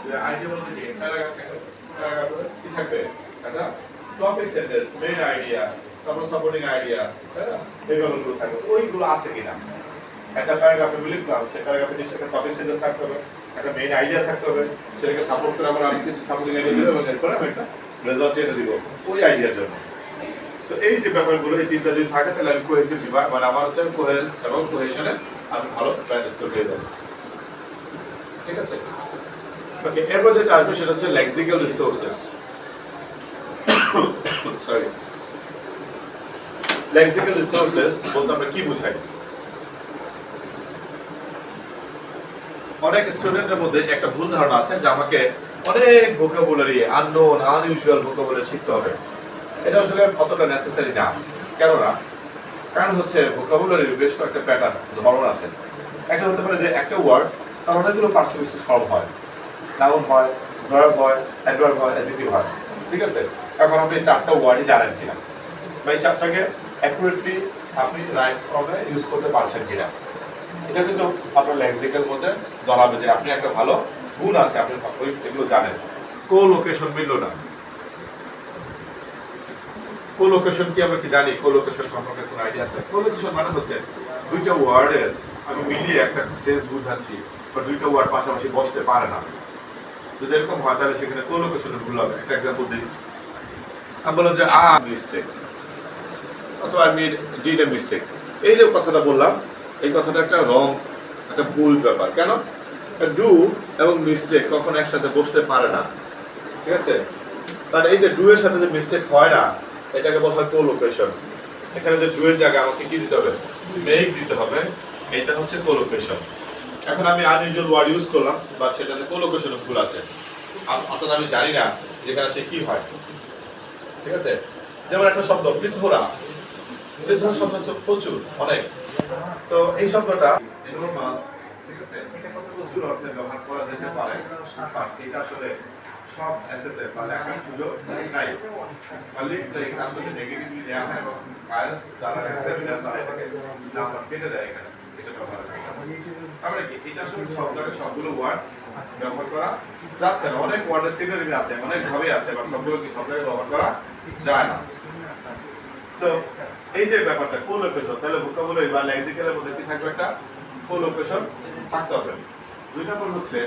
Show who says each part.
Speaker 1: যে আইডিয়া বলতে কি প্যারাগ্রাফে কি থাকবে একটা টপিক সেন্টেন্স মেইন আইডিয়া তারপর সাপোর্টিং আইডিয়া তাই না এইভাবে থাকবে ওইগুলো আছে কিনা একটা প্যারাগ্রাফে লিখলাম সেই প্যারাগ্রাফে নিশ্চয়ই একটা টপিক সেন্টেন্স থাকতে হবে একটা মেইন আইডিয়া থাকতে হবে সেটাকে সাপোর্ট করে আমরা আমি কিছু সাপোর্টিং আইডিয়া দিব এবং এরপরে আমি একটা রেজাল্ট এনে দিব ওই আইডিয়ার জন্য সো এই যে ব্যাপারগুলো এই তিনটা যদি থাকে তাহলে আমি কোহেসিভ বিভাগ মানে আমার হচ্ছে কোহেরেন্স এবং কোহেশনে আমি ভালো প্র্যাকটিস করে পেয়ে যাবো ঠিক আছে ওকে এরপর যেটা আসবে সেটা হচ্ছে lexical resources sorry lexical resources বলতে আমরা কি বুঝাই অনেক স্টুডেন্টের মধ্যে একটা ভুল ধারণা আছে যে আমাকে অনেক ভোকাবুলারি আননোন আনইউজুয়াল ভোকাবুলারি শিখতে হবে এটা আসলে অতটা নেসেসারি না কেন না কারণ হচ্ছে ভোকাবুলারির বেশ কয়েকটা প্যাটার্ন ধরন আছে একটা হতে পারে যে একটা ওয়ার্ড তার অনেকগুলো পার্টিসিপেন্ট ফর্ম হয় নাউন হয় ভার্ব হয় অ্যাডভার্ব হয় অ্যাডজেক্টিভ হয় ঠিক আছে এখন আপনি চারটা ওয়ার্ডই জানেন কিনা বা এই চারটাকে অ্যাকুরেটলি আপনি রাইট ফর্মে ইউজ করতে পারছেন কিনা এটা কিন্তু আপনার লেক্সিক্যাল মধ্যে ধরাবে যে আপনি একটা ভালো গুণ আছে আপনি এগুলো জানেন কো লোকেশন মিললো না কো লোকেশন কি আমরা কি জানি কো লোকেশন সম্পর্কে কোনো আইডিয়া আছে কো লোকেশন মানে হচ্ছে দুইটা ওয়ার্ডের আমি মিলিয়ে একটা সেন্স বুঝাচ্ছি বা দুইটা ওয়ার্ড পাশাপাশি বসতে পারে না যদি এরকম হয় তাহলে সেখানে কো লোকেশনের ভুল হবে একটা এক্সাম্পল দিই আমি বললাম যে মিস্টেক অথবা আমি ডিড এ মিস্টেক এই যে কথাটা বললাম এই কথাটা একটা রং একটা ভুল ব্যাপার কেন ডু এবং মিস্টেক কখনো একসাথে বসতে পারে না ঠিক আছে কারণ এই যে ডু এর সাথে যে মিস্টেক হয় না এটাকে বলা হয় কোলোকেশন এখানে যে ডু এর জায়গায় আমাকে কি দিতে হবে মেক দিতে হবে এটা হচ্ছে কোলোকেশন এখন আমি আনইউজুয়াল ওয়ার্ড ইউজ করলাম বা সেটাতে কোলোকেশন ভুল আছে অর্থাৎ আমি জানি না যেখানে সে কি হয় ঠিক আছে যেমন একটা শব্দ পৃথরা পৃথরা শব্দ হচ্ছে প্রচুর অনেক তো এই শব্দটা এনোমাস ঠিক আছে এটা কত প্রচুর অর্থে ব্যবহার করা যেতে পারে এটা আসলে সব অ্যাসেটে বা লেখার সুযোগ নাই খালি এটা আসলে নেগেটিভলি দেওয়া হয় এবং বায়াস যারা এক্সামিনার তারা এটাকে নাম্বার কেটে দেয় এখানে এটা ব্যবহার করে আমরা কি এটা আসলে সব জায়গায় সবগুলো ওয়ার্ড ব্যবহার করা যাচ্ছে না অনেক ওয়ার্ডের সিনোনিম আছে অনেক ভাবে আছে বা সবগুলো কি সব জায়গায় ব্যবহার করা যায় না সো এই যে ব্যাপারটা কোলোকেশন তাহলে ভোকাবুলারি বা লেক্সিক্যালের মধ্যে কি থাকবে একটা কোলোকেশন থাকতে হবে দুই নম্বর হচ্ছে